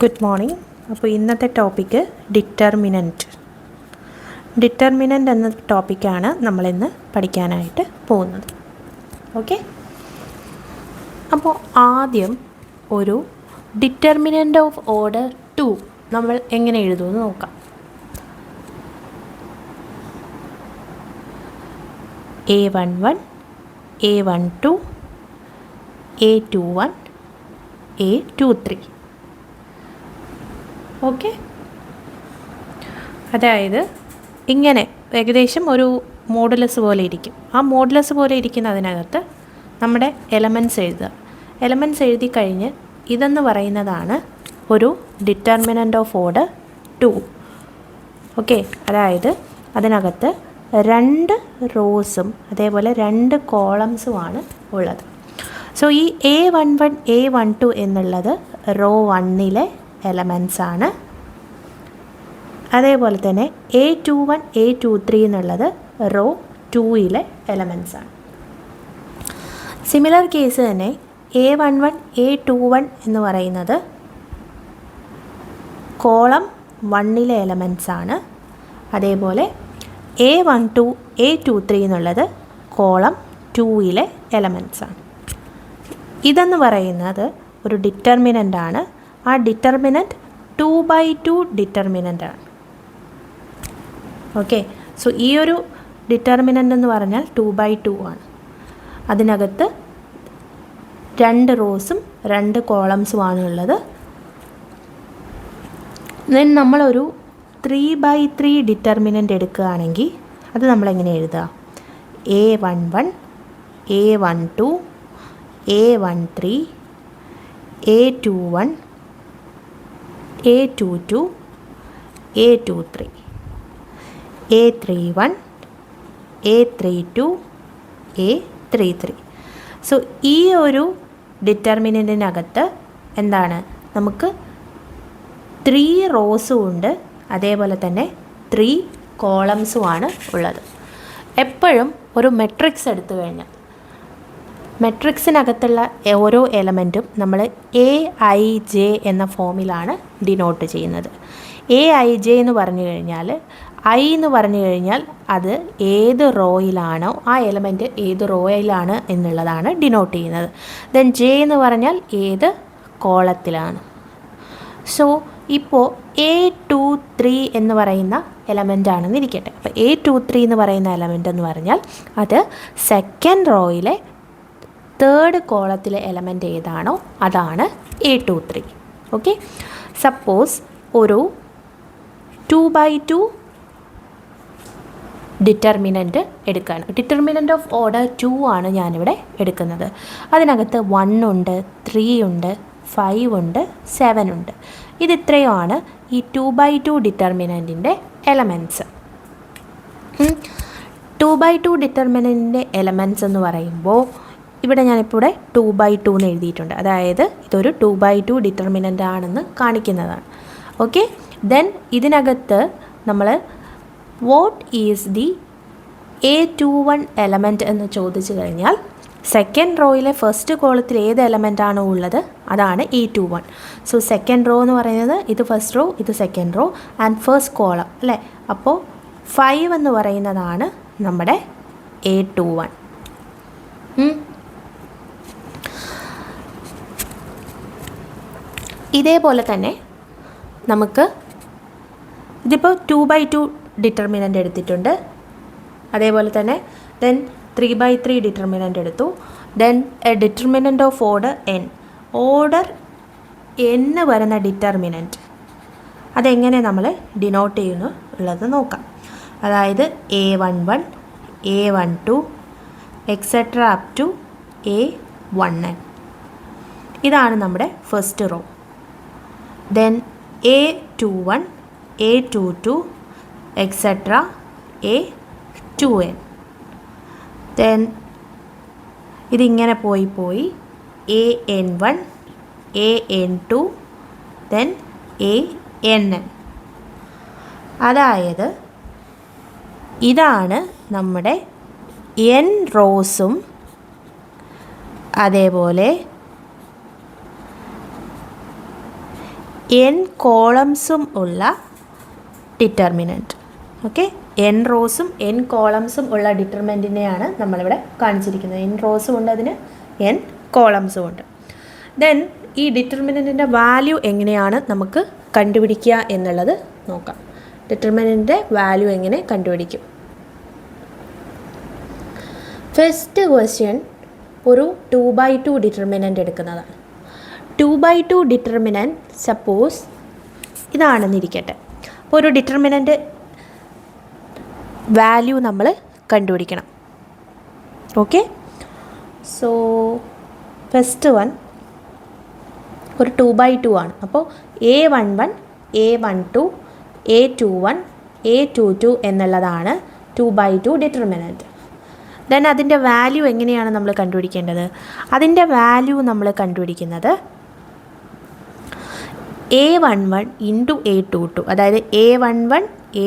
Good morning. അപ്പോൾ ഇന്നത്തെ topic determinant എന്ന ടോപ്പിക്കാണ് നമ്മളിന്ന് പഠിക്കാനായിട്ട് പോകുന്നത്. ഓക്കെ, അപ്പോൾ ആദ്യം ഒരു ഡിറ്റർമിനൻ്റ് ഓഫ് ഓർഡർ 2 നമ്മൾ എങ്ങനെ എഴുതുമെന്ന് നോക്കാം. A11, A12, A21, A23. Okay, അതായത് ഇങ്ങനെ ഏകദേശം ഒരു മോഡുലസ് പോലെ ഇരിക്കും. ആ മോഡുലസ് പോലെ ഇരിക്കുന്നതിനകത്ത് നമ്മുടെ എലമെൻറ്റ്സ് എഴുതുക. എലമെൻറ്റ്സ് എഴുതി കഴിഞ്ഞ് ഇതെന്ന് പറയുന്നതാണ് ഒരു ഡിറ്റർമിനൻ്റ് ഓഫ് ഓർഡർ 2. ഓക്കെ, അതായത് അതിനകത്ത് 2 റോസും അതേപോലെ 2 കോളംസുമാണ് ഉള്ളത്. സോ ഈ A11, A12 എന്നുള്ളത് റോ 1ലെ എലമെൻറ്റ്സ് ആണ്. അതേപോലെ തന്നെ A21, A23 എന്നുള്ളത് റോ 2ലെ എലമെൻറ്റ്സ് ആണ്. സിമിലർ കേസ് തന്നെ A11, A21 എന്ന് പറയുന്നത് കോളം 1ലെ എലമെൻറ്റ്സ് ആണ്. അതേപോലെ A12, A23 എന്നുള്ളത് കോളം 2ലെ എലമെൻറ്റ്സ് ആണ്. ഇതെന്ന് പറയുന്നത് ഒരു ഡിറ്റർമിനൻ്റ് ആണ്. ആ ഡിറ്റർമിനൻ്റ് 2/2 ഡിറ്റർമിനൻ്റ് ആണ്. ഓക്കെ, സോ ഈ ഒരു ഡിറ്റർമിനൻ്റ് എന്ന് പറഞ്ഞാൽ 2/2 ആണ്. അതിനകത്ത് 2 റോസും 2 കോളംസുമാണ് ഉള്ളത്. ദെൻ നമ്മളൊരു 3/3 ഡിറ്റർമിനൻ്റ് എടുക്കുകയാണെങ്കിൽ അത് നമ്മളെങ്ങനെ എഴുതുക? A11, A12, A13, A21, A22, A23, A31, A32, A33. So ഈ ഒരു ഡിറ്റർമിനൻറ്റിനകത്ത് എന്താണ്, നമുക്ക് 3 റോസും ഉണ്ട്, അതേപോലെ തന്നെ 3 കോളംസുമാണ് ഉള്ളത്. എപ്പോഴും ഒരു മെട്രിക്സ് എടുത്തു കഴിഞ്ഞാൽ മെട്രിക്സിനകത്തുള്ള ഓരോ എലമെൻറ്റും നമ്മൾ AIJ എന്ന ഫോമിലാണ് ഡിനോട്ട് ചെയ്യുന്നത്. AIJ എന്ന് പറഞ്ഞു കഴിഞ്ഞാൽ I എന്ന് പറഞ്ഞു കഴിഞ്ഞാൽ അത് ഏത് റോയിലാണോ ആ എലമെൻറ്റ് ഏത് റോയിലാണ് എന്നുള്ളതാണ് ഡിനോട്ട് ചെയ്യുന്നത്. ദെൻ J എന്ന് പറഞ്ഞാൽ ഏത് കോളത്തിലാണ്. സോ ഇപ്പോൾ A23 എന്ന് പറയുന്ന എലമെൻ്റ് ആണെന്ന് ഇരിക്കട്ടെ. അപ്പോൾ A23 എന്ന് പറയുന്ന എലമെൻ്റ് എന്ന് പറഞ്ഞാൽ അത് സെക്കൻഡ് റോയിലെ 3rd കോളത്തിലെ എലമെൻ്റ് ഏതാണോ അതാണ് A23. ഓക്കെ, സപ്പോസ് ഒരു 2/2 ഡിറ്റർമിനൻ്റ് എടുക്കുകയാണ്. ഡിറ്റർമിനൻ്റ് ഓഫ് ഓർഡർ 2 ആണ് ഞാനിവിടെ എടുക്കുന്നത്. അതിനകത്ത് 1 ഉണ്ട്, 3 ഉണ്ട്, 5 ഉണ്ട്, 7 ഉണ്ട്. ഇതിത്രയുമാണ് ഈ 2/2 ഡിറ്റർമിനൻറ്റിൻ്റെ എലമെൻറ്റ്സ്. 2/2 ഡിറ്റർമിനൻറ്റിൻ്റെ എലമെൻറ്റ്സ് എന്ന് പറയുമ്പോൾ ഇവിടെ ഞാനിപ്പോൾ ഇവിടെ 2/2 എന്ന് എഴുതിയിട്ടുണ്ട്. അതായത് ഇതൊരു 2/2 ഡിറ്റർമിനൻ്റ് ആണെന്ന് കാണിക്കുന്നതാണ്. ഓക്കെ, ദെൻ ഇതിനകത്ത് നമ്മൾ what is the A21 element എന്ന് ചോദിച്ചു കഴിഞ്ഞാൽ സെക്കൻഡ് റോയിലെ ഫസ്റ്റ് കോളത്തിൽ ഏത് എലമെൻ്റ് ആണോ ഉള്ളത് അതാണ് A21. സോ സെക്കൻഡ് റോ എന്ന് പറയുന്നത് ഇത് ഫസ്റ്റ് റോ, ഇത് second row and first column അല്ലേ. അപ്പോൾ 5 എന്ന് പറയുന്നതാണ് നമ്മുടെ A21. ഇതേപോലെ തന്നെ നമുക്ക് ഇതിപ്പോൾ 2/2 ഡിറ്റർമിനൻ്റ് എടുത്തിട്ടുണ്ട്. അതേപോലെ തന്നെ ദെൻ 3/3 ഡിറ്റർമിനൻ്റ് എടുത്തു. Then A determinant of order n, order n വരുന്ന ഡിറ്റർമിനൻ്റ് അതെങ്ങനെ നമ്മൾ ഡിനോട്ട് ചെയ്യുന്നു ഉള്ളത് നോക്കാം. അതായത് A11, A12 etcetera up to A1n. ഇതാണ് നമ്മുടെ first row. Then A21, A22 etcetera A2n. Then ഇതിങ്ങനെ പോയി AN1, AN2, ദെൻ ANn. അതായത് ഇതാണ് നമ്മുടെ n റോസും അതേപോലെ n കോളംസും ഉള്ള ഡിറ്റർമിനൻറ്റ്. ഓക്കെ, n റോസും n കോളംസും ഉള്ള ഡിറ്റർമിനൻറ്റിനെയാണ് നമ്മളിവിടെ കാണിച്ചിരിക്കുന്നത്. n റോസും ഉണ്ട്, അതിന് n കോളംസും ഉണ്ട്. ദെൻ ഈ ഡിറ്റർമിനൻറ്റിൻ്റെ വാല്യൂ എങ്ങനെയാണ് നമുക്ക് കണ്ടുപിടിക്കുക എന്നുള്ളത് നോക്കാം. ഡിറ്റർമിനൻറ്റിൻ്റെ വാല്യൂ എങ്ങനെ കണ്ടുപിടിക്കും? ഫസ്റ്റ് ക്വസ്റ്റ്യൻ ഒരു 2/2 ഡിറ്റർമിനൻ്റ് എടുക്കുന്നതാണ്. 2/2 ഡിറ്റർമിനൻറ്റ് സപ്പോസ് ഇതാണെന്നിരിക്കട്ടെ. അപ്പോൾ ഒരു ഡിറ്റർമിനൻ്റ് വാല്യൂ നമ്മൾ കണ്ടുപിടിക്കണം. ഓക്കെ, സോ ഫസ്റ്റ് വൺ ഒരു 2/2 ആണ്. അപ്പോൾ A11, A12, A21, A22 എന്നുള്ളതാണ് 2/2 ഡിറ്റർമിനൻറ്റ്. ദെൻ അതിൻ്റെ വാല്യൂ എങ്ങനെയാണ് നമ്മൾ കണ്ടുപിടിക്കേണ്ടത്? അതിൻ്റെ വാല്യൂ നമ്മൾ കണ്ടുപിടിക്കുന്നത് A11 ഇൻറ്റു A22, അതായത് A11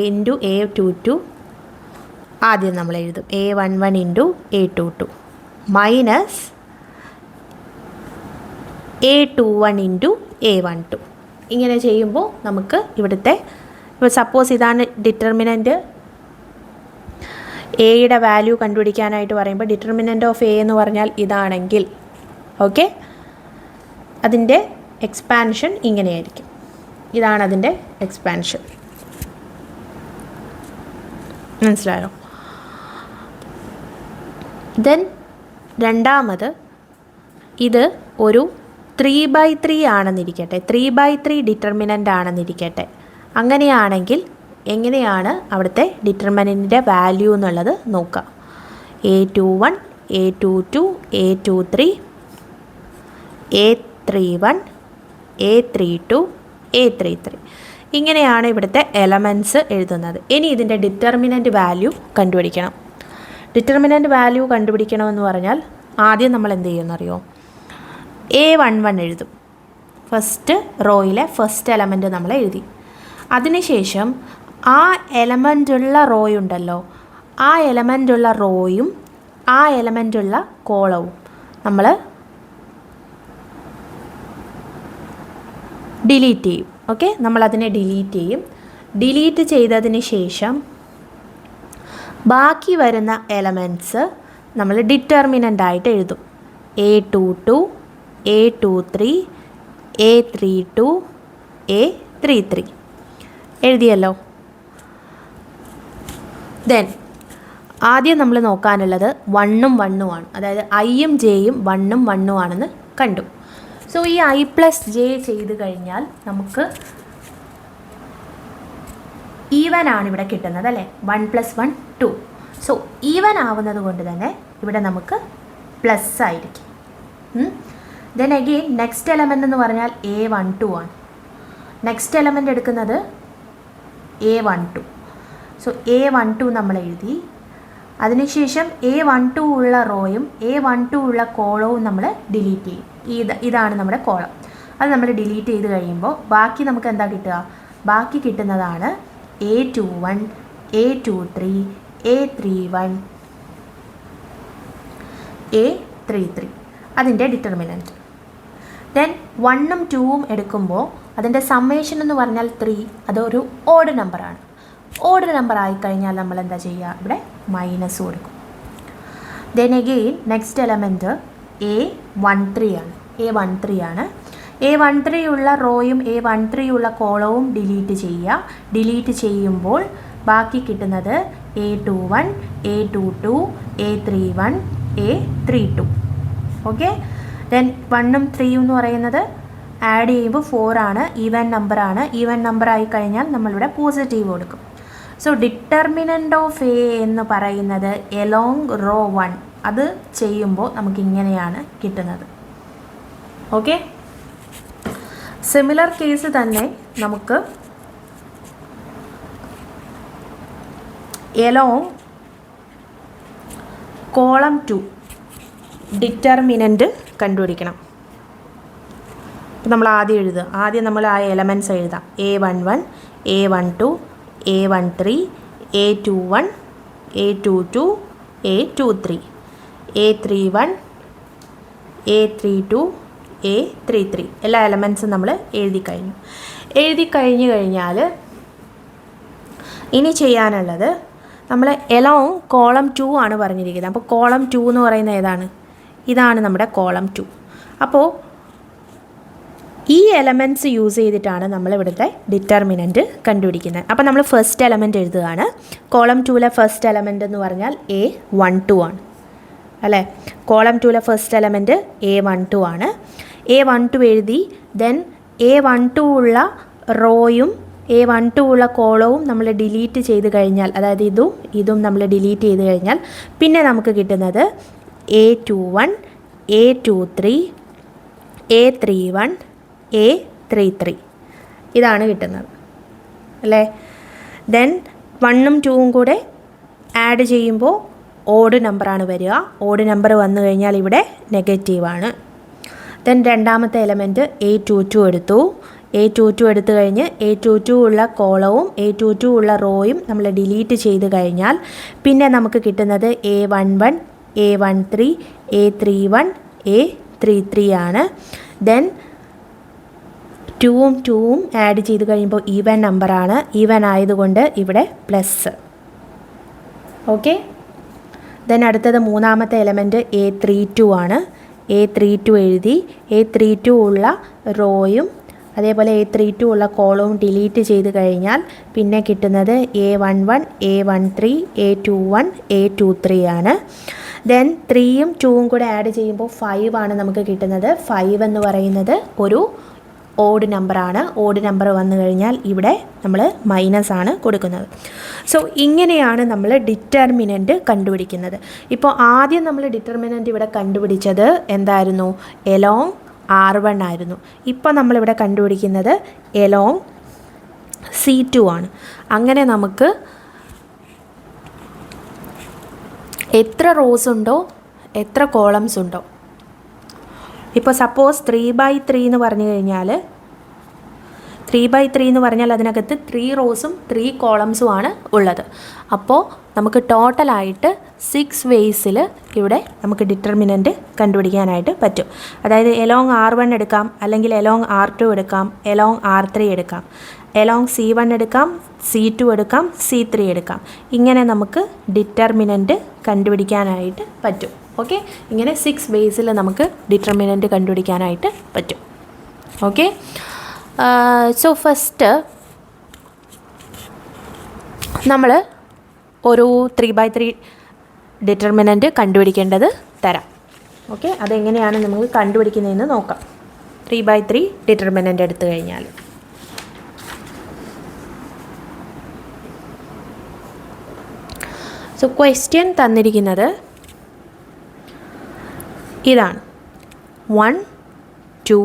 ഇൻറ്റു A22 ആദ്യം നമ്മൾ എഴുതും. A11 into A22 minus A21 into A12. ഇങ്ങനെ ചെയ്യുമ്പോൾ നമുക്ക് ഇവിടുത്തെ, ഇപ്പോൾ സപ്പോസ് ഇതാണ് ഡിറ്റർമിനൻറ്റ്, എയുടെ വാല്യൂ കണ്ടുപിടിക്കാനായിട്ട് പറയുമ്പോൾ ഡിറ്റർമിനൻ്റ് ഓഫ് എ എന്ന് പറഞ്ഞാൽ ഇതാണെങ്കിൽ, ഓക്കെ, അതിൻ്റെ എക്സ്പാൻഷൻ ഇങ്ങനെയായിരിക്കും. ഇതാണ് അതിൻ്റെ എക്സ്പാൻഷൻ. മനസ്സിലായോ? ദെൻ രണ്ടാമത് ഇത് ഒരു 3/3 ആണെന്നിരിക്കട്ടെ, 3/3 ഡിറ്റർമിനൻ്റ് ആണെന്നിരിക്കട്ടെ. അങ്ങനെയാണെങ്കിൽ എങ്ങനെയാണ് അവിടുത്തെ ഡിറ്റർമിനൻറ്റിൻ്റെ വാല്യൂ എന്നുള്ളത് നോക്കാം. A21, A22, A23, A31, A32, A33 ഇങ്ങനെയാണ് ഇവിടുത്തെ എലമെൻറ്റ്സ് എഴുതുന്നത്. ഇനി ഇതിൻ്റെ ഡിറ്റർമിനൻറ്റ് വാല്യൂ കണ്ടുപിടിക്കണം. ഡിറ്റർമിനൻറ്റ് വാല്യൂ കണ്ടുപിടിക്കണമെന്ന് പറഞ്ഞാൽ ആദ്യം നമ്മൾ എന്ത് ചെയ്യുമെന്നറിയോ? A11 എഴുതും. ഫസ്റ്റ് റോയിലെ ഫസ്റ്റ് എലമെൻറ്റ് നമ്മൾ എഴുതി. അതിനുശേഷം ആ എലമെൻറ്റുള്ള റോയുണ്ടല്ലോ, ആ എലമെൻറ്റുള്ള റോയും ആ എലമെൻറ്റുള്ള കോളവും നമ്മൾ ഡിലീറ്റ് ചെയ്യും. ഓക്കെ, നമ്മളതിനെ ഡിലീറ്റ് ചെയ്യും. ഡിലീറ്റ് ചെയ്തതിന് ശേഷം ബാക്കി വരുന്ന എലമെൻറ്റ്സ് നമ്മൾ ഡിറ്റർമിനൻ്റ് ആയിട്ട് എഴുതും. A22, A23, A32, A33 എഴുതിയല്ലോ. Then ആദ്യം നമ്മൾ നോക്കാനുള്ളത് 1ഉം 1ഉം ആണ്. അതായത് ഐയും ജെയും 1ഉം 1ഉം ആണെന്ന് കണ്ടു. സോ ഈ I+J ചെയ്ത് കഴിഞ്ഞാൽ നമുക്ക് ഈവൻ ആണ് ഇവിടെ കിട്ടുന്നത് അല്ലേ? 1 + 1 2. സോ ഈവൻ ആവുന്നത് കൊണ്ട് തന്നെ ഇവിടെ നമുക്ക് പ്ലസ് ആയിരിക്കും. ദെൻ അഗെയിൻ നെക്സ്റ്റ് എലമെൻ്റ് എന്ന് പറഞ്ഞാൽ A12 ആണ്. നെക്സ്റ്റ് എലമെൻ്റ് എടുക്കുന്നത് A12. സോ A12 നമ്മൾ എഴുതി. അതിനുശേഷം A12 ഉള്ള റോയും A12 ഉള്ള കോളവും നമ്മൾ ഡിലീറ്റ് ചെയ്യും. ഇതാണ് നമ്മുടെ കോളം. അത് നമ്മൾ ഡിലീറ്റ് ചെയ്ത് കഴിയുമ്പോൾ ബാക്കി നമുക്ക് എന്താ കിട്ടുക? ബാക്കി കിട്ടുന്നതാണ് A21, A23, A31, A33 അതിൻ്റെ ഡിറ്റർമിനൻറ്റ്. ദെൻ 1ഉം 2ഉം എടുക്കുമ്പോൾ അതിൻ്റെ സമ്മേഷൻ എന്ന് പറഞ്ഞാൽ 3, അതൊരു ഓഡ് നമ്പറാണ്. ഓഡ് നമ്പർ ആയിക്കഴിഞ്ഞാൽ നമ്മൾ എന്താ ചെയ്യുക? ഇവിടെ മൈനസ് കൊടുക്കും. Then again next element A13 ആണ്. A13 ഉള്ള റോയും A13 ഉള്ള കോളവും ഡിലീറ്റ് ചെയ്യുക. ഡിലീറ്റ് ചെയ്യുമ്പോൾ ബാക്കി കിട്ടുന്നത് A21, A22, A31, A32. Okay, then 1ഉം 3ഉം എന്ന് പറയുന്നത് ആഡ് ചെയ്യുമ്പോൾ 4 ആണ്. ഈവൻ നമ്പറാണ്. ഈവൻ നമ്പർ ആയി കഴിഞ്ഞാൽ നമ്മളിവിടെ പോസിറ്റീവ് കൊടുക്കും. സോ ഡിറ്റർമിനൻ്റ് ഓഫ് എ എന്ന് പറയുന്നത് എലോങ് റോ 1 അത് ചെയ്യുമ്പോൾ നമുക്കിങ്ങനെയാണ് കിട്ടുന്നത്. ഓക്കെ, സിമിലർ കേസ് തന്നെ നമുക്ക് എലോങ് കോളം 2 ഡിറ്റർമിനൻ്റ് കണ്ടുപിടിക്കണം. നമ്മൾ ആദ്യം എഴുതുക. ആദ്യം നമ്മൾ ആ എലമെൻറ്റ്സ് എഴുതാം. A11, A12, A13, A21, A22, A23, A31, A32, A33 എല്ലാ എലമെൻറ്റ്സും നമ്മൾ എഴുതി കഴിഞ്ഞാൽ ഇനി ചെയ്യാനുള്ളത് നമ്മൾ എലോങ് കോളം 2 ആണ് പറഞ്ഞിരിക്കുന്നത്. അപ്പോൾ കോളം 2 എന്ന് പറയുന്നത് ഏതാണ്? ഇതാണ് നമ്മുടെ കോളം 2. അപ്പോൾ ഈ എലമെൻറ്റ്സ് യൂസ് ചെയ്തിട്ടാണ് നമ്മൾ ഇവിടുത്തെ ഡിറ്റർമിനൻറ്റ് കണ്ടുപിടിക്കുന്നത്. അപ്പോൾ നമ്മൾ ഫസ്റ്റ് എലമെൻറ്റ് എഴുതുകയാണ്. കോളം 2ലെ ഫസ്റ്റ് എലമെൻറ്റ് എന്ന് പറഞ്ഞാൽ A12 ആണ് അല്ലേ? കോളം 2ലെ ഫസ്റ്റ് എലമെൻറ്റ് A12 ആണ്. A12 എഴുതി. ദെൻ A12 ഉള്ള റോയും A12 ഉള്ള കോളവും നമ്മൾ ഡിലീറ്റ് ചെയ്ത് കഴിഞ്ഞാൽ, അതായത് ഇതും നമ്മൾ ഡിലീറ്റ് ചെയ്ത് കഴിഞ്ഞാൽ പിന്നെ നമുക്ക് കിട്ടുന്നത് A21, A23, A31, A33 ഇതാണ് കിട്ടുന്നത് അല്ലേ? ദെൻ 1ഉം 2ഉം കൂടെ ആഡ് ചെയ്യുമ്പോൾ ഓഡ് നമ്പറാണ് വരിക. ഓഡ് നമ്പർ വന്നു കഴിഞ്ഞാൽ ഇവിടെ നെഗറ്റീവാണ്. ദെൻ രണ്ടാമത്തെ എലമെൻറ്റ് A22 എടുത്തു. A22 എടുത്തു കഴിഞ്ഞ് A22 ഉള്ള കോളവും A22 ഉള്ള റോയും നമ്മൾ ഡിലീറ്റ് ചെയ്ത് കഴിഞ്ഞാൽ പിന്നെ നമുക്ക് കിട്ടുന്നത് A11, A13, A31, A33 ആണ്. ദെൻ 2ഉം 2ഉം ആഡ് ചെയ്ത് കഴിയുമ്പോൾ ഈവൻ നമ്പറാണ്. ഈവൻ ആയതുകൊണ്ട് ഇവിടെ പ്ലസ്. ഓക്കെ. ദെൻ അടുത്തത് മൂന്നാമത്തെ എലമെൻറ്റ് A32 ആണ്. A32 എഴുതി. A32 ഉള്ള റോയും അതേപോലെ A32 ഉള്ള കോളവും ഡിലീറ്റ് ചെയ്ത് കഴിഞ്ഞാൽ പിന്നെ കിട്ടുന്നത് A11, A13, A21, A23 ആണ്. ദെൻ 3ഉം 2ഉം കൂടെ ആഡ് ചെയ്യുമ്പോൾ 5 ആണ് നമുക്ക് കിട്ടുന്നത്. 5 എന്ന് പറയുന്നത് ഒരു ഓഡ് നമ്പറാണ്. ഓഡ് നമ്പർ വന്നു കഴിഞ്ഞാൽ ഇവിടെ നമ്മൾ മൈനസ് ആണ് കൊടുക്കുന്നത്. സോ ഇങ്ങനെയാണ് നമ്മൾ ഡിറ്റർമിനൻറ്റ് കണ്ടുപിടിക്കുന്നത്. ഇപ്പോൾ ആദ്യം നമ്മൾ ഡിറ്റർമിനൻറ്റ് ഇവിടെ കണ്ടുപിടിച്ചത് എന്തായിരുന്നു? എലോങ് R1 ആയിരുന്നു. ഇപ്പോൾ നമ്മളിവിടെ കണ്ടുപിടിക്കുന്നത് എലോങ് C2 ആണ്. അങ്ങനെ നമുക്ക് എത്ര റോസ് ഉണ്ടോ എത്ര കോളംസ് ഉണ്ടോ, ഇപ്പോൾ സപ്പോസ് 3/3 എന്ന് പറഞ്ഞു കഴിഞ്ഞാൽ 3/3 എന്ന് പറഞ്ഞാൽ അതിനകത്ത് 3 റോസും 3 കോളംസും ആണ് ഉള്ളത്. അപ്പോൾ നമുക്ക് ടോട്ടലായിട്ട് 6 വേസിൽ ഇവിടെ നമുക്ക് ഡിറ്റർമിനൻറ്റ് കണ്ടുപിടിക്കാനായിട്ട് പറ്റും. അതായത് എലോങ് R1 എടുക്കാം, അല്ലെങ്കിൽ എലോങ് R2 എടുക്കാം, എലോങ് R3 എടുക്കാം, എലോങ് C1 എടുക്കാം, C2 എടുക്കാം, C3 എടുക്കാം. ഇങ്ങനെ നമുക്ക് ഡിറ്റർമിനൻറ്റ് കണ്ടുപിടിക്കാനായിട്ട് പറ്റും. ഓക്കെ, ഇങ്ങനെ 6 വേസിൽ നമുക്ക് ഡിറ്റർമിനൻറ്റ് കണ്ടുപിടിക്കാനായിട്ട് പറ്റും. ഓക്കെ, സോ ഫസ്റ്റ് നമ്മൾ ഒരു 3/3 ഡിറ്റർമിനൻറ്റ് കണ്ടുപിടിക്കേണ്ടത് തരാം. ഓക്കെ, അതെങ്ങനെയാണ് നമുക്ക് കണ്ടുപിടിക്കുന്നതെന്ന് നോക്കാം. 3/3 ഡിറ്റർമിനൻറ്റ് എടുത്തു കഴിഞ്ഞാൽ സോ ക്വസ്റ്റ്യൻ തന്നിരിക്കുന്നത് ഇതാണ്. 1, 2,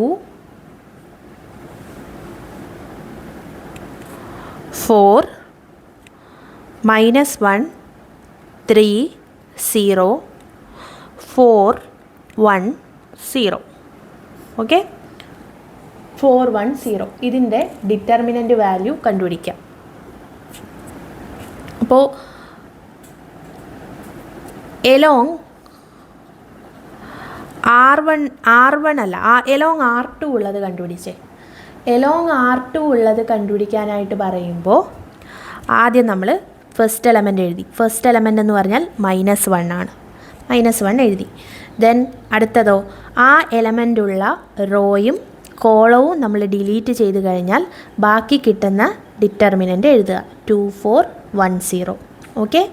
4, -1, 3, 0, 4, 1, 0. ഓക്കെ, 4, 1, 0 ഇതിൻ്റെ ഡിറ്റർമിനൻറ്റ് വാല്യൂ കണ്ടുപിടിക്കാം. അപ്പോൾ എലോങ് R1 അല്ല, എലോങ് R2 ഉള്ളത് കണ്ടുപിടിച്ചേ. എലോങ് R2 ഉള്ളത് കണ്ടുപിടിക്കാനായിട്ട് പറയുമ്പോൾ ആദ്യം നമ്മൾ ഫസ്റ്റ് എലമെൻ്റ് എഴുതി. ഫസ്റ്റ് എലമെൻ്റ് എന്ന് പറഞ്ഞാൽ -1 ആണ്. -1 എഴുതി. ദെൻ അടുത്തതോ ആ എലമെൻ്റുള്ള റോയും കോളവും നമ്മൾ ഡിലീറ്റ് ചെയ്ത് കഴിഞ്ഞാൽ ബാക്കി കിട്ടുന്ന ഡിറ്റർമിനൻ്റ് എഴുതുക. 2, 4, 1, 0. ഓക്കെ,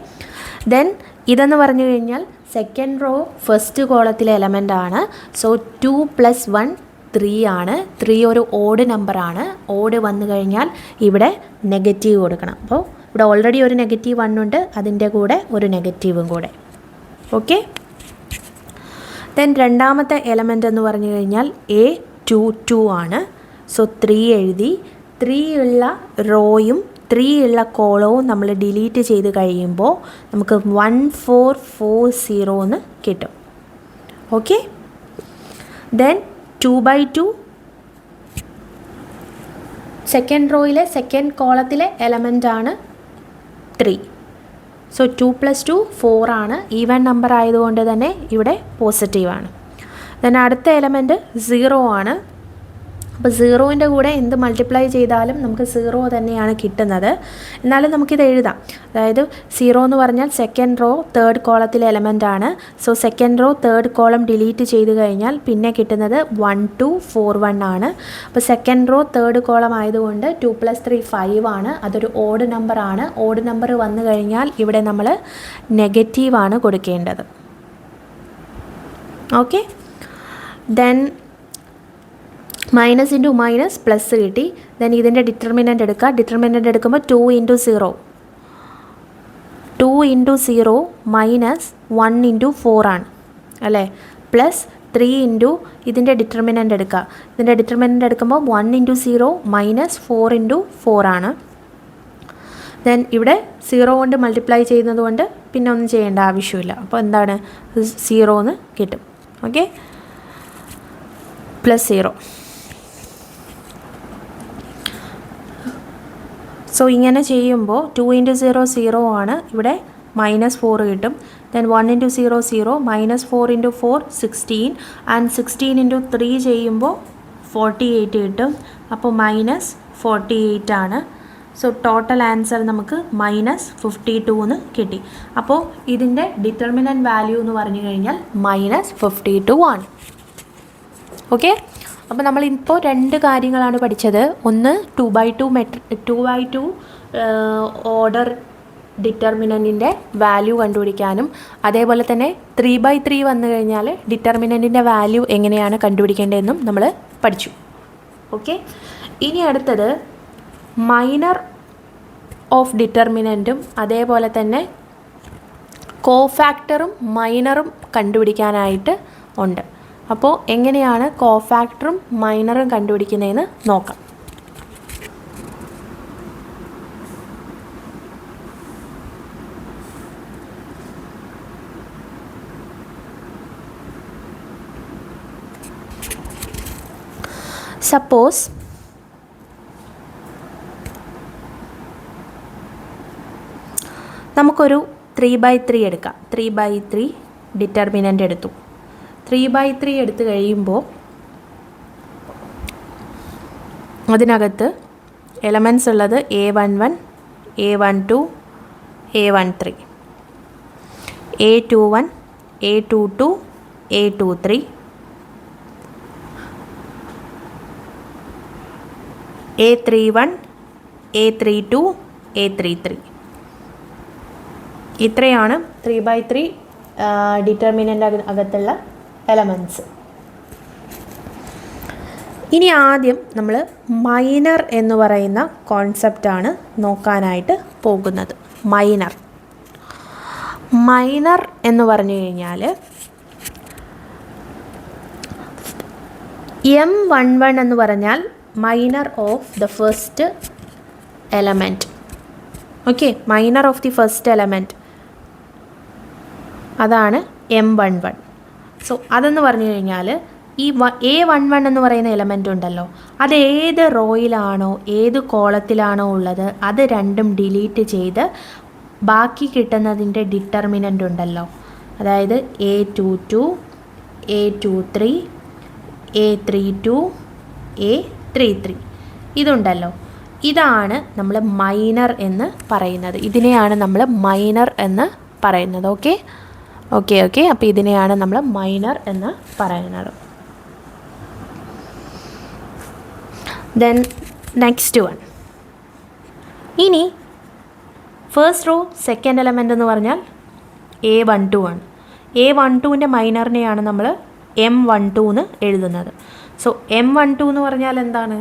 ദെൻ ഇതെന്ന് പറഞ്ഞു കഴിഞ്ഞാൽ സെക്കൻഡ് റോ ഫസ്റ്റ് കോളത്തിലെ എലമെൻ്റ് ആണ്. സോ 2 + 1 3 ആണ്. 3 ഒരു ഓഡ് നമ്പറാണ്. ഓഡ് വന്നു കഴിഞ്ഞാൽ ഇവിടെ നെഗറ്റീവ് കൊടുക്കണം. അപ്പോൾ ഇവിടെ ഓൾറെഡി ഒരു -1 ഉണ്ട്, അതിൻ്റെ കൂടെ ഒരു നെഗറ്റീവും കൂടെ. ഓക്കെ, ദെൻ രണ്ടാമത്തെ എലമെൻ്റ് എന്ന് പറഞ്ഞു കഴിഞ്ഞാൽ A22 ആണ്. സോ 3 എഴുതി. 3 ഉള്ള റോയും 3 ഉള്ള കോളവും നമ്മൾ ഡിലീറ്റ് ചെയ്ത് കഴിയുമ്പോൾ നമുക്ക് 1440 എന്ന് കിട്ടും. ഓക്കെ, ദെൻ 2/2 സെക്കൻഡ് റോയിലെ സെക്കൻഡ് കോളത്തിലെ എലമെൻ്റ് ആണ് 3. സോ 2 + 2 4 ആണ്. ഈവൻ നമ്പർ ആയതുകൊണ്ട് തന്നെ ഇവിടെ പോസിറ്റീവാണ്. ദെൻ അടുത്ത എലമെൻറ്റ് 0 ആണ്. അപ്പോൾ 0ൻ്റെ കൂടെ എന്ത് മൾട്ടിപ്ലൈ ചെയ്താലും നമുക്ക് 0 തന്നെയാണ് കിട്ടുന്നത്. എന്നാലും നമുക്കിത് എഴുതാം. അതായത് 0 എന്ന് പറഞ്ഞാൽ സെക്കൻഡ് റോ തേർഡ് കോളത്തിലെ എലമെൻ്റ് ആണ്. So second row third column delete ചെയ്ത് കഴിഞ്ഞാൽ പിന്നെ കിട്ടുന്നത് 1 2 4 1 ആണ്. അപ്പോൾ സെക്കൻഡ് റോ തേർഡ് കോളം ആയതുകൊണ്ട് 2 + 3 5 ആണ്. അതൊരു ഓഡ് നമ്പർ ആണ്. ഓഡ് നമ്പർ വന്നു കഴിഞ്ഞാൽ ഇവിടെ നമ്മൾ നെഗറ്റീവാണ് കൊടുക്കേണ്ടത്. Okay, then minus into minus plus കിട്ടി. ദെൻ ഇതിൻ്റെ ഡിറ്റർമിനൻ്റ് എടുക്കുക. ഡിറ്റർമിനൻ്റ് എടുക്കുമ്പോൾ 2 × 0 2 × 0 മൈനസ് 1 × 4 ആണ് അല്ലേ, പ്ലസ് 3 × ഇതിൻ്റെ ഡിറ്റർമിനൻ്റ് എടുക്കുക. ഇതിൻ്റെ ഡിറ്റർമിനൻ്റ് എടുക്കുമ്പോൾ 1 × 0 മൈനസ് 4 × 4 ആണ്. ദെൻ ഇവിടെ 0 കൊണ്ട് മൾട്ടിപ്ലൈ ചെയ്യുന്നത് കൊണ്ട് പിന്നെ ഒന്നും ചെയ്യേണ്ട ആവശ്യമില്ല. അപ്പോൾ എന്താണ് 0 എന്ന് കിട്ടും. ഓക്കെ, +0. സോ ഇങ്ങനെ ചെയ്യുമ്പോൾ 2 × 0 0 ആണ്. ഇവിടെ -4 കിട്ടും. ദെൻ 1 × 0 0 -4 × 4 16 ആൻഡ് 16 × 3 ചെയ്യുമ്പോൾ 48 കിട്ടും. അപ്പോൾ -48 ആണ്. സോ ടോട്ടൽ ആൻസർ നമുക്ക് -52 എന്ന് കിട്ടി. അപ്പോൾ ഇതിൻ്റെ ഡിറ്റർമിനൻ്റ് വാല്യൂ എന്ന് പറഞ്ഞു കഴിഞ്ഞാൽ -52 ആണ്. ഓക്കെ, അപ്പോൾ നമ്മളിപ്പോൾ 2 കാര്യങ്ങളാണ് പഠിച്ചത്. ഒന്ന് 2x2 ഓർഡർ ഡിറ്റർമിനൻറ്റിൻ്റെ വാല്യൂ കണ്ടുപിടിക്കാനും അതേപോലെ തന്നെ 3x3 വന്നു കഴിഞ്ഞാൽ ഡിറ്റർമിനൻറ്റിൻ്റെ വാല്യൂ എങ്ങനെയാണ് കണ്ടുപിടിക്കേണ്ടതെന്നും നമ്മൾ പഠിച്ചു. ഓക്കെ, ഇനി അടുത്തത് മൈനർ ഓഫ് ഡിറ്റർമിനൻറ്റും അതേപോലെ തന്നെ കോഫാക്ടറും മൈനറും കണ്ടുപിടിക്കാനായിട്ട് ഉണ്ട്. അപ്പോൾ എങ്ങനെയാണ് കോഫാക്ടറും മൈനറും കണ്ടുപിടിക്കുന്നതെന്ന് നോക്കാം. സപ്പോസ് നമുക്കൊരു 3x3 എടുക്കാം. 3x3 ഡിറ്റർമിനൻ്റ് എടുത്തു. 3x3 എടുത്തു കഴിയുമ്പോൾ അതിനകത്ത് എലമെൻറ്റ്സ് ഉള്ളത് A11 A12 A13 A21 A22 A23 A31 A32 A33. ഇത്രയാണ് 3x3 ഡിറ്റർമിനൻ്റ് അകത്തുള്ള എലമെൻറ്റ്സ്. ഇനി ആദ്യം നമ്മൾ മൈനർ എന്ന് പറയുന്ന കോൺസെപ്റ്റാണ് നോക്കാനായിട്ട് പോകുന്നത്. മൈനർ എന്ന് പറഞ്ഞു കഴിഞ്ഞാൽ M11 എന്ന് പറഞ്ഞാൽ minor of the first element. Okay, minor of the first element അതാണ് M11. സോ അതെന്ന് പറഞ്ഞു കഴിഞ്ഞാൽ ഈ A11 എന്ന് പറയുന്ന എലമെൻ്റ് ഉണ്ടല്ലോ, അത് ഏത് റോയിലാണോ ഏത് കോളത്തിലാണോ ഉള്ളത് അത് രണ്ടും ഡിലീറ്റ് ചെയ്ത് ബാക്കി കിട്ടുന്നതിൻ്റെ ഡിറ്റർമിനൻ്റ് ഉണ്ടല്ലോ, അതായത് A22 A23 A32 A33 ഇതുണ്ടല്ലോ, ഇതാണ് നമ്മൾ മൈനർ എന്ന് പറയുന്നത്. ഇതിനെയാണ് നമ്മൾ മൈനർ എന്ന് പറയുന്നത്. ഓക്കെ, അപ്പോൾ ഇതിനെയാണ് നമ്മൾ മൈനർ എന്ന് പറയുന്നത്. Then next one. ഇനി ഫസ്റ്റ് റോ സെക്കൻഡ് എലമെൻ്റ് എന്ന് പറഞ്ഞാൽ A12 ആണ്. A12ൻ്റെ മൈനറിനെയാണ് നമ്മൾ M12 എന്ന് എഴുതുന്നത്. സോ M12 എന്ന് പറഞ്ഞാൽ എന്താണ്?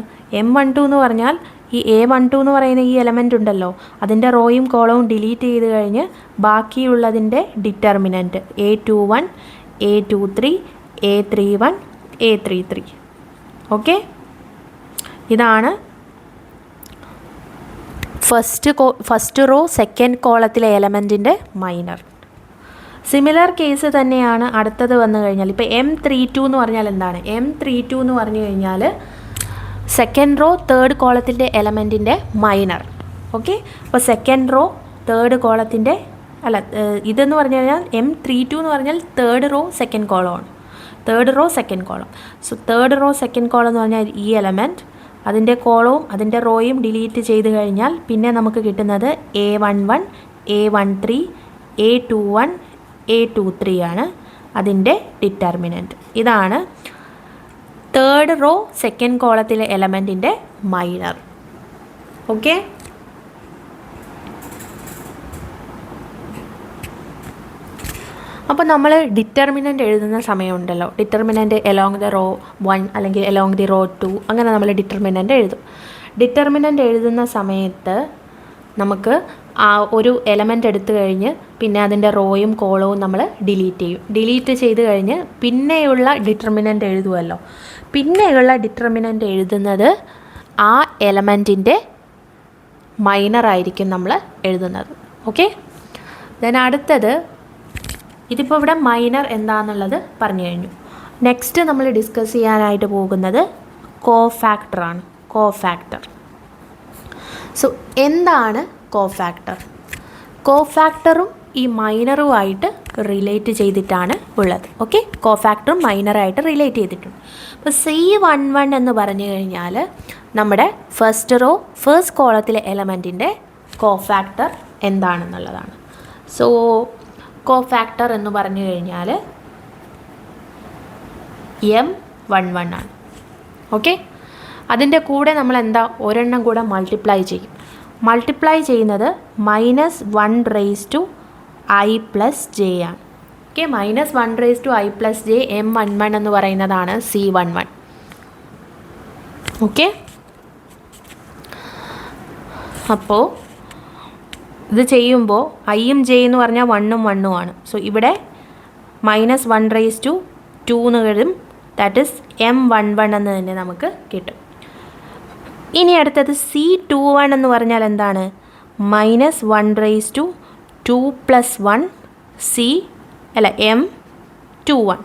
M12 എന്ന് പറഞ്ഞാൽ ഈ A12 എന്ന് പറയുന്ന ഈ എലമെൻ്റ് ഉണ്ടല്ലോ, അതിൻ്റെ റോയും കോളവും ഡിലീറ്റ് ചെയ്ത് കഴിഞ്ഞ് ബാക്കിയുള്ളതിൻ്റെ determinant A21 A23 A31 A33. Okay, ഇതാണ് ഫസ്റ്റ് റോ സെക്കൻഡ് കോളത്തിലെ എലമെൻറ്റിൻ്റെ മൈനർ. സിമിലർ കേസ് തന്നെയാണ് അടുത്തത് വന്നു കഴിഞ്ഞാൽ. ഇപ്പോൾ M32 എന്ന് പറഞ്ഞാൽ എന്താണ്? M32 എന്ന് പറഞ്ഞു കഴിഞ്ഞാൽ സെക്കൻഡ് റോ തേർഡ് കോളത്തിൻ്റെ എലമെൻറ്റിൻ്റെ മൈനർ. ഓക്കെ, അപ്പോൾ സെക്കൻഡ് റോ തേർഡ് കോളത്തിൻ്റെ ഇതെന്ന് പറഞ്ഞു കഴിഞ്ഞാൽ M32 എന്ന് പറഞ്ഞാൽ തേർഡ് റോ സെക്കൻഡ് കോളമാണ്. Third row second column. So third row second column എന്ന് പറഞ്ഞാൽ ഈ എലമെൻറ്റ്, അതിൻ്റെ കോളവും അതിൻ്റെ റോയും ഡിലീറ്റ് ചെയ്ത് കഴിഞ്ഞാൽ പിന്നെ നമുക്ക് കിട്ടുന്നത് A11, A13, A21, A23 ആണ് അതിൻ്റെ ഡിറ്റർമിനൻറ്റ്. ഇതാണ് തേർഡ് റോ സെക്കൻഡ് കോളത്തിലെ എലമെൻറ്റിൻ്റെ മൈനർ. ഓക്കെ, അപ്പോൾ നമ്മൾ ഡിറ്റർമിനൻ്റ് എഴുതുന്ന സമയമുണ്ടല്ലോ, ഡിറ്റർമിനൻ്റ് എലോങ് ദ റോ 1 അല്ലെങ്കിൽ എലോങ് ദി റോ 2 അങ്ങനെ നമ്മൾ ഡിറ്റർമിനൻ്റ് എഴുതും. ഡിറ്റർമിനൻ്റ് എഴുതുന്ന സമയത്ത് നമുക്ക് ആ ഒരു എലമെൻ്റ് എടുത്തു കഴിഞ്ഞ് പിന്നെ അതിൻ്റെ റോയും കോളവും നമ്മൾ ഡിലീറ്റ് ചെയ്യും. ഡിലീറ്റ് ചെയ്ത് കഴിഞ്ഞ് പിന്നെയുള്ള ഡിറ്റർമിനൻ്റ് എഴുതുമല്ലോ. പിന്നെയുള്ള ഡിറ്റർമിനൻ്റ് എഴുതുന്നത് ആ എലമെൻറ്റിൻ്റെ മൈനറായിരിക്കും നമ്മൾ എഴുതുന്നത്. ഓക്കെ, ദെൻ അടുത്തത്, ഇതിപ്പോൾ ഇവിടെ മൈനർ എന്താണെന്നുള്ളത് പറഞ്ഞു കഴിഞ്ഞു. നെക്സ്റ്റ് നമ്മൾ ഡിസ്കസ് ചെയ്യാനായിട്ട് പോകുന്നത് കോഫാക്ടറാണ്. കോഫാക്ടർ. സോ എന്താണ് കോഫാക്ടർ? കോഫാക്ടറും ഈ മൈനറുമായിട്ട് റിലേറ്റ് ചെയ്തിട്ടാണ് ഉള്ളത്. ഓക്കെ, കോഫാക്ടറും മൈനറായിട്ട് റിലേറ്റ് ചെയ്തിട്ടുണ്ട്. അപ്പോൾ C11 എന്ന് പറഞ്ഞു കഴിഞ്ഞാൽ നമ്മുടെ ഫസ്റ്റ് കോളത്തിലെ എലമെൻറ്റിൻ്റെ കോഫാക്ടർ എന്താണെന്നുള്ളതാണ്. സോ കോഫാക്ടർ എന്ന് പറഞ്ഞു കഴിഞ്ഞാൽ M11 ആണ്. ഓക്കെ, അതിൻ്റെ കൂടെ നമ്മൾ എന്താ ഒരെണ്ണം കൂടെ മൾട്ടിപ്ലൈ ചെയ്യും. മൾട്ടിപ്ലൈ ചെയ്യുന്നത് -1 i+j ആണ്. ഓക്കെ, -1 i+j M11 എന്ന് പറയുന്നതാണ് C11. ഓക്കെ, അപ്പോൾ ഇത് ചെയ്യുമ്പോൾ ഐയും ജെ എന്ന് പറഞ്ഞാൽ 1ഉം 1ഉം ആണ്. സോ ഇവിടെ -1 എന്ന് വരും. ദാറ്റ് ഈസ് M11 എന്ന് തന്നെ നമുക്ക് കിട്ടും. ഇനി അടുത്തത് C21 എന്ന് പറഞ്ഞാൽ എന്താണ്? -1 2+1 M21.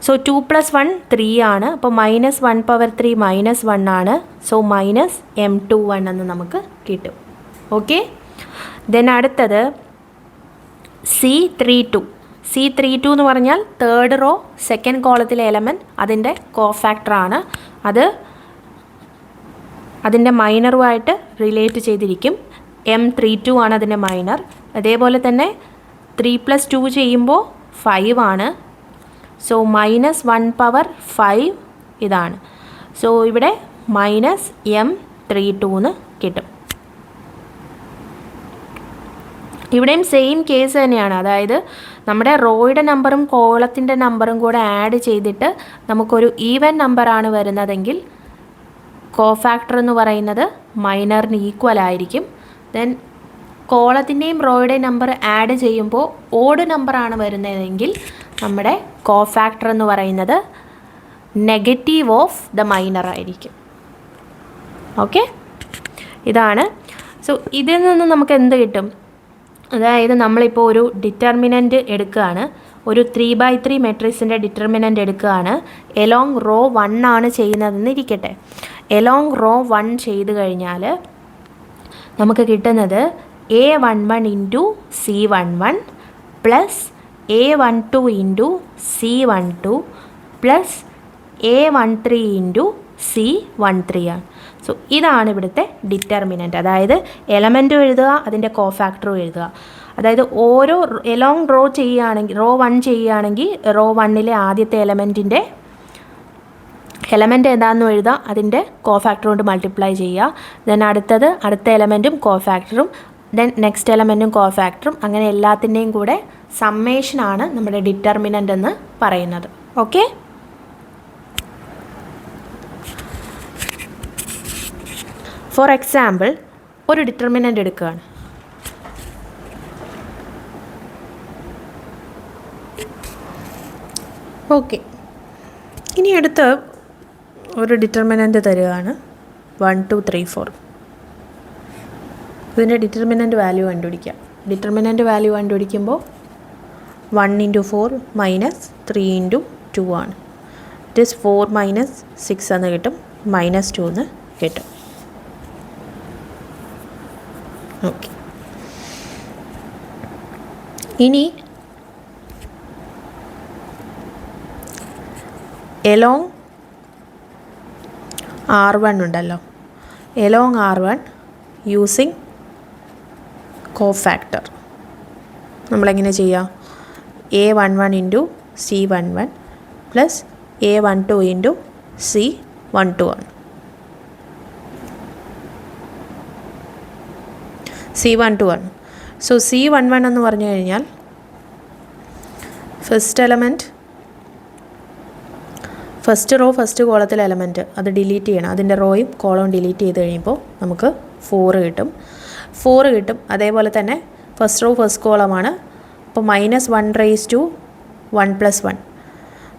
സോ 2+1 3 ആണ്. അപ്പോൾ -1/3 -1 ആണ്. സോ -M21 എന്ന് നമുക്ക് കിട്ടും. ഓക്കെ, ദെൻ അടുത്തത് C32 എന്ന് പറഞ്ഞാൽ തേർഡ് റോ സെക്കൻഡ് കോളത്തിലെ എലമെൻറ്റ്, അതിൻ്റെ കോഫാക്ടറാണ്. അതിൻ്റെ മൈനറുമായിട്ട് റിലേറ്റ് ചെയ്തിരിക്കും. M32 ആണ് അതിൻ്റെ മൈനർ. അതേപോലെ തന്നെ 3+2 ചെയ്യുമ്പോൾ 5 ആണ്. സോ -1/5 ഇതാണ്. സോ ഇവിടെ -M32 എന്ന് കിട്ടും. ഇവിടെയും സെയിം കേസ് തന്നെയാണ്. അതായത് നമ്മുടെ റോയുടെ നമ്പറും കോളത്തിൻ്റെ നമ്പറും കൂടെ ആഡ് ചെയ്തിട്ട് നമുക്കൊരു ഈവൻ നമ്പറാണ് വരുന്നതെങ്കിൽ കോഫാക്ടർ എന്ന് പറയുന്നത് മൈനറിന് ഈക്വൽ ആയിരിക്കും. ദെൻ കോളത്തിൻ്റെയും റോയുടെയും നമ്പർ ആഡ് ചെയ്യുമ്പോൾ ഓഡ് നമ്പറാണ് വരുന്നതെങ്കിൽ നമ്മുടെ കോഫാക്ടർ എന്ന് പറയുന്നത് നെഗറ്റീവ് ഓഫ് ദ മൈനർ ആയിരിക്കും. ഓക്കെ, ഇതാണ്. സോ ഇതിൽ നിന്ന് നമുക്ക് എന്ത് കിട്ടും? അതായത് നമ്മളിപ്പോൾ ഒരു ഡിറ്റർമിനൻ്റ് എടുക്കുകയാണ്, ഒരു 3/3 മെട്രിക്സിൻ്റെ ഡിറ്റർമിനൻ്റ് എടുക്കുകയാണ്. എലോങ് റോ 1 ആണ് ചെയ്യുന്നതെന്ന് ഇരിക്കട്ടെ. എലോങ് റോ 1 ചെയ്ത് കഴിഞ്ഞാൽ നമുക്ക് കിട്ടുന്നത് A11 × C11 plus A12 × C12 plus A13 × C13 ആണ്. സോ ഇതാണ് ഇവിടുത്തെ ഡിറ്റർമിനൻ്റ്. അതായത് എലമെൻറ്റും എഴുതുക, അതിൻ്റെ കോഫാക്ടറും എഴുതുക. അതായത് ഓരോ എലോങ് റോ ചെയ്യുകയാണെങ്കിൽ, റോ 1 ചെയ്യുകയാണെങ്കിൽ റോ 1ലെ ആദ്യത്തെ എലമെൻറ്റ് ഏതാണെന്ന് എഴുതുക, അതിൻ്റെ കോഫാക്ടർ കൊണ്ട് മൾട്ടിപ്ലൈ ചെയ്യുക. ദെൻ അടുത്ത എലമെൻറ്റും കോഫാക്ടറും, ദെൻ നെക്സ്റ്റ് എലമെൻറ്റും കോഫാക്ടറും, അങ്ങനെ എല്ലാത്തിൻ്റെയും കൂടെ സമ്മേഷനാണ് നമ്മുടെ ഡിറ്റർമിനൻ്റ് എന്ന് പറയുന്നത്. ഓക്കെ, ഫോർ എക്സാമ്പിൾ ഒരു ഡിറ്റർമിനൻ്റ് എടുക്കുകയാണ്. ഓക്കെ, ഇനി അടുത്ത് ഒരു ഡിറ്റർമിനൻ്റ് തരികയാണ് 1 2 3 4. ഇതിൻ്റെ ഡിറ്റർമിനൻ്റ് വാല്യൂ കണ്ടുപിടിക്കാം. ഡിറ്റർമിനൻ്റ് വാല്യൂ കണ്ടുപിടിക്കുമ്പോൾ 1 × 4 -3 × 2 ആണ്. ഇറ്റ് ഈസ് 4 - 6 എന്ന് കിട്ടും, -2 എന്ന് കിട്ടും. ഓക്കെ, എലോങ് R1 ഉണ്ടല്ലോ, എലോങ് R1 യൂസിങ് കോഫാക്ടർ നമ്മളെങ്ങനെ ചെയ്യുക? A11 into C11 plus A12 into C12 ആണ്. C12 ആണ്. സോ C11 എന്ന് പറഞ്ഞു കഴിഞ്ഞാൽ first element, first row first കോളത്തിലെ എലമെൻറ്റ് അത് ഡിലീറ്റ് ചെയ്യണം. അതിൻ്റെ റോയും കോളവും ഡിലീറ്റ് ചെയ്ത് കഴിയുമ്പോൾ നമുക്ക് 4 കിട്ടും. 4 കിട്ടും. അതേപോലെ തന്നെ ഫസ്റ്റ് റോ ഫസ്റ്റ് കോളമാണ്. അപ്പോൾ -1 റേസ് ടു 1 + 1,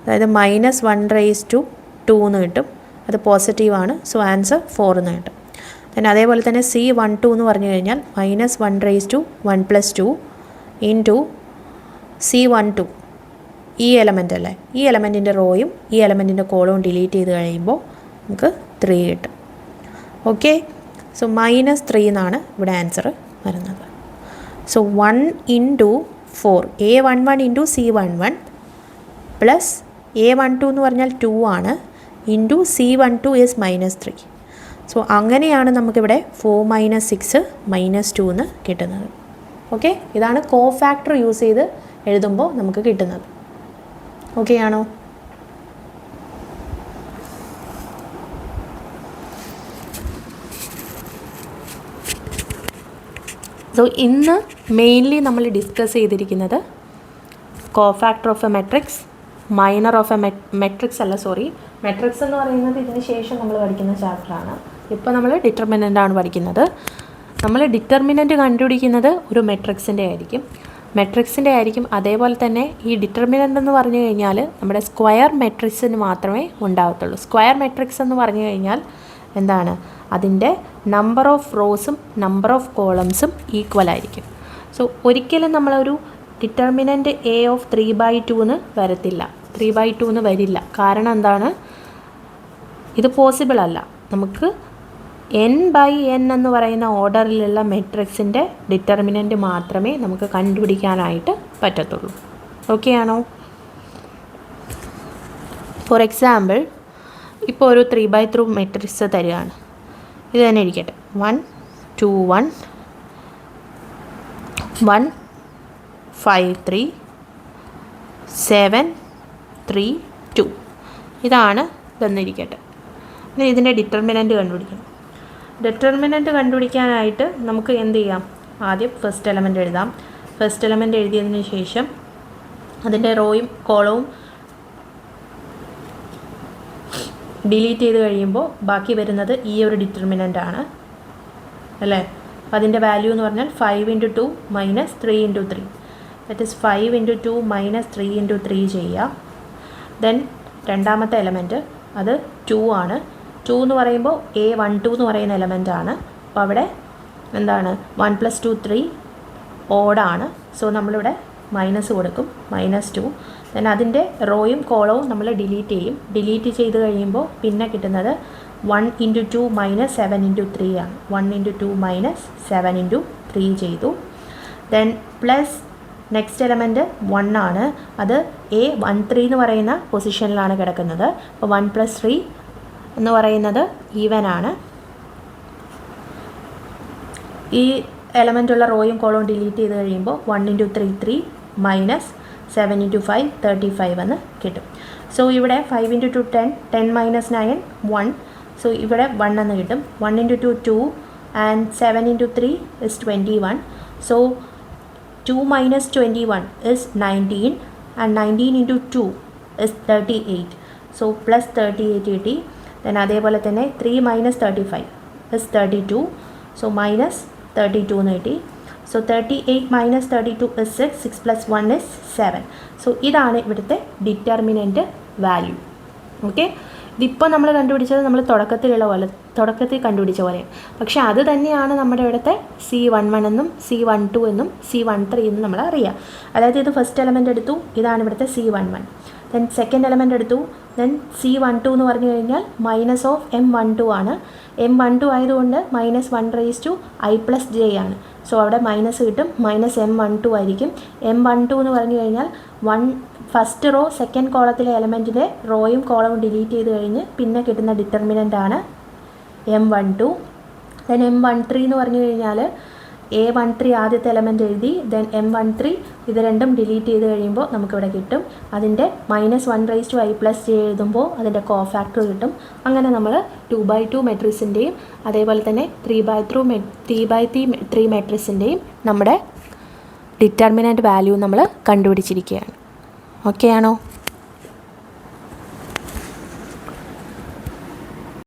അതായത് -1 (2) എന്ന് കിട്ടും. അത് പോസിറ്റീവാണ്. സോ ആൻസർ 4 എന്ന് കിട്ടും. പിന്നെ അതേപോലെ തന്നെ C12 എന്ന് പറഞ്ഞു കഴിഞ്ഞാൽ -1 റേസ് ടു 1 + 2 ഇൻറ്റു C12, ഈ എലമെൻ്റ് അല്ലേ, ഈ എലമെൻറ്റിൻ്റെ റോയും ഈ എലമെൻറ്റിൻ്റെ കോളവും ഡിലീറ്റ് ചെയ്ത് കഴിയുമ്പോൾ നമുക്ക് 3 കിട്ടും. ഓക്കെ, സോ -3 എന്നാണ് ഇവിടെ ആൻസർ വരുന്നത്. So 1 into 4, A11 into C11 plus A12 എന്ന് പറഞ്ഞാൽ 2 ആണ്, ഇൻറ്റു C12 ഈസ് -3. സോ അങ്ങനെയാണ് നമുക്കിവിടെ 4 - 6 -2 എന്ന് കിട്ടുന്നത്. ഓക്കെ, ഇതാണ് കോഫാക്ടർ യൂസ് ചെയ്ത് എഴുതുമ്പോൾ നമുക്ക് കിട്ടുന്നത്. ഓക്കെ ആണോ? സോ ഇന്ന് മെയിൻലി നമ്മൾ ഡിസ്കസ് ചെയ്തിരിക്കുന്നത് cofactor of A matrix, minor of A matrix matrix എന്ന് പറയുന്നത് ഇതിന് ശേഷം നമ്മൾ പഠിക്കുന്ന ചാപ്റ്ററാണ്. ഇപ്പോൾ നമ്മൾ ഡിറ്റർമിനൻ്റ് ആണ് പഠിക്കുന്നത്. നമ്മൾ ഡിറ്റർമിനൻ്റ് കണ്ടുപിടിക്കുന്നത് ഒരു മെട്രിക്സിൻ്റെ ആയിരിക്കും. അതേപോലെ തന്നെ ഈ ഡിറ്റർമിനൻ്റ് എന്ന് പറഞ്ഞു കഴിഞ്ഞാൽ നമ്മുടെ സ്ക്വയർ മെട്രിക്സിന് മാത്രമേ ഉണ്ടാകത്തുള്ളൂ. സ്ക്വയർ മെട്രിക്സ് എന്ന് പറഞ്ഞു കഴിഞ്ഞാൽ എന്താണ്? അതിൻ്റെ നമ്പർ ഓഫ് റോസും നമ്പർ ഓഫ് കോളംസും ഈക്വൽ ആയിരിക്കും. സോ ഒരിക്കലും നമ്മളൊരു ഡിറ്റർമിനൻ്റ് A of 3/2 എന്ന് വരത്തില്ല, 3/2 എന്ന് വരില്ല. കാരണം എന്താണ്? ഇത് പോസിബിൾ അല്ല. നമുക്ക് n/n എന്ന് പറയുന്ന ഓർഡറിലുള്ള മെട്രിക്സിൻ്റെ ഡിറ്റർമിനൻ്റ് മാത്രമേ നമുക്ക് കണ്ടുപിടിക്കാനായിട്ട് പറ്റത്തുള്ളൂ. ഓക്കെ ആണോ? ഫോർ എക്സാമ്പിൾ, ഇപ്പോൾ ഒരു 3/3 മെട്രിക്സ് തരികയാണ്. ഇത് തന്നെ ഇരിക്കട്ടെ, 1 2 1 1 5 3 7 3 2 ഇതാണ് തന്നിരിക്കട്ടെ. ഇനി ഇതിൻ്റെ ഡിറ്റർമിനൻ്റ് കണ്ടുപിടിക്കണം. ഡിറ്റർമിനൻ്റ് കണ്ടുപിടിക്കാനായിട്ട് നമുക്ക് എന്ത് ചെയ്യാം? ആദ്യം ഫസ്റ്റ് എലമെൻ്റ് എഴുതാം. ഫസ്റ്റ് എലമെൻ്റ് എഴുതിയതിന് ശേഷം അതിൻ്റെ റോയും കോളവും ഡിലീറ്റ് ചെയ്ത് കഴിയുമ്പോൾ ബാക്കി വരുന്നത് ഈ ഒരു ഡിറ്റർമിനൻ്റ് ആണ് അല്ലേ. അപ്പോൾ അതിൻ്റെ വാല്യൂ എന്ന് പറഞ്ഞാൽ 5 × 2 - 3 × 3, ദാറ്റ് ഈസ് 5 × 2 - 3 × 3 ചെയ്യുക. ദെൻ രണ്ടാമത്തെ എലമെൻറ്റ് അത് 2 ആണ്. 2 എന്ന് പറയുമ്പോൾ A12 എന്ന് പറയുന്ന എലമെൻ്റ് ആണ്. അപ്പോൾ അവിടെ എന്താണ്? 1 + 2 3 ഓഡാണ്. സോ നമ്മളിവിടെ മൈനസ് കൊടുക്കും, -2. ദെൻ അതിൻ്റെ റോയും കോളവും നമ്മൾ ഡിലീറ്റ് ചെയ്യും. ഡിലീറ്റ് ചെയ്ത് കഴിയുമ്പോൾ പിന്നെ കിട്ടുന്നത് 1 × 2 - 7 × 3 ആണ്. 1 × 2 - 7 × 3 ചെയ്തു. ദെൻ പ്ലസ് നെക്സ്റ്റ് എലമെൻറ്റ് 1 ആണ്. അത് A13 എന്ന് പറയുന്ന പൊസിഷനിലാണ് കിടക്കുന്നത്. അപ്പോൾ 1 + 3 എന്ന് പറയുന്നത് ഈവൻ ആണ്. ഈ എലമെൻറ്റുള്ള റോയും കോളവും ഡിലീറ്റ് ചെയ്ത് കഴിയുമ്പോൾ 1 × 3 3 - 7 × 5 35 എന്ന് കിട്ടും. സോ ഇവിടെ 5 × 2 10, 10 - 9 1. സോ ഇവിടെ 1 എന്ന് കിട്ടും. 1 × 2 2 and 7 × 3 is 21. So 2 - 21 is 19 and 19 × 2 is 38. So plus 38 കിട്ടി. ദെൻ അതേപോലെ തന്നെ 3 - 35 is 32. സോ -32 എന്ന് കിട്ടി. So 38 - 32 is 6. 6 + 1 is 7. സോ ഇതാണ് ഇവിടുത്തെ ഡിറ്റർമിനൻ്റ് വാല്യൂ. ഓക്കെ, ഇതിപ്പോൾ നമ്മൾ കണ്ടുപിടിച്ചത് നമ്മൾ തുടക്കത്തിൽ കണ്ടുപിടിച്ച പോലെ, പക്ഷേ അത് തന്നെയാണ് നമ്മുടെ ഇവിടുത്തെ C11 എന്നും C12 എന്നും C13 എന്നും നമ്മൾ അറിയാം. അതായത് ഇത് ഫസ്റ്റ് എലമെൻ്റ് എടുത്തു, ഇതാണ് ഇവിടുത്തെ C11. ദെൻ സെക്കൻഡ് എലമെൻ്റ് എടുത്തു, ദെൻ C12 എന്ന് പറഞ്ഞു കഴിഞ്ഞാൽ -M12 ആണ്. M12 ആയതുകൊണ്ട് -1 × I + j ആണ്. സോ അവിടെ മൈനസ് കിട്ടും, -M12 ആയിരിക്കും. M12 എന്ന് പറഞ്ഞു കഴിഞ്ഞാൽ ഫസ്റ്റ് റോ സെക്കൻഡ് കോളത്തിലെ എലമെൻറ്റിൻ്റെ റോയും കോളവും ഡിലീറ്റ് ചെയ്ത് കഴിഞ്ഞ് പിന്നെ കിട്ടുന്ന ഡിറ്റർമിനൻ്റാണ് M12. ദെൻ M13 എന്ന് പറഞ്ഞു കഴിഞ്ഞാൽ A13 ആദ്യത്തെ എലമെൻറ്റ് എഴുതി, ദെൻ M13 ഇത് രണ്ടും ഡിലീറ്റ് ചെയ്ത് കഴിയുമ്പോൾ നമുക്കിവിടെ കിട്ടും. അതിൻ്റെ -1/i+j എഴുതുമ്പോൾ അതിൻ്റെ കോഫാക്ടർ കിട്ടും. അങ്ങനെ നമ്മൾ 2×2 മെട്രിക്സിൻ്റെയും അതേപോലെ തന്നെ 3×3 മെട്രിക്സിൻ്റെയും നമ്മുടെ ഡിറ്റർമിനൻ്റ് വാല്യൂ നമ്മൾ കണ്ടുപിടിച്ചിരിക്കുകയാണ്. ഓക്കെ ആണോ?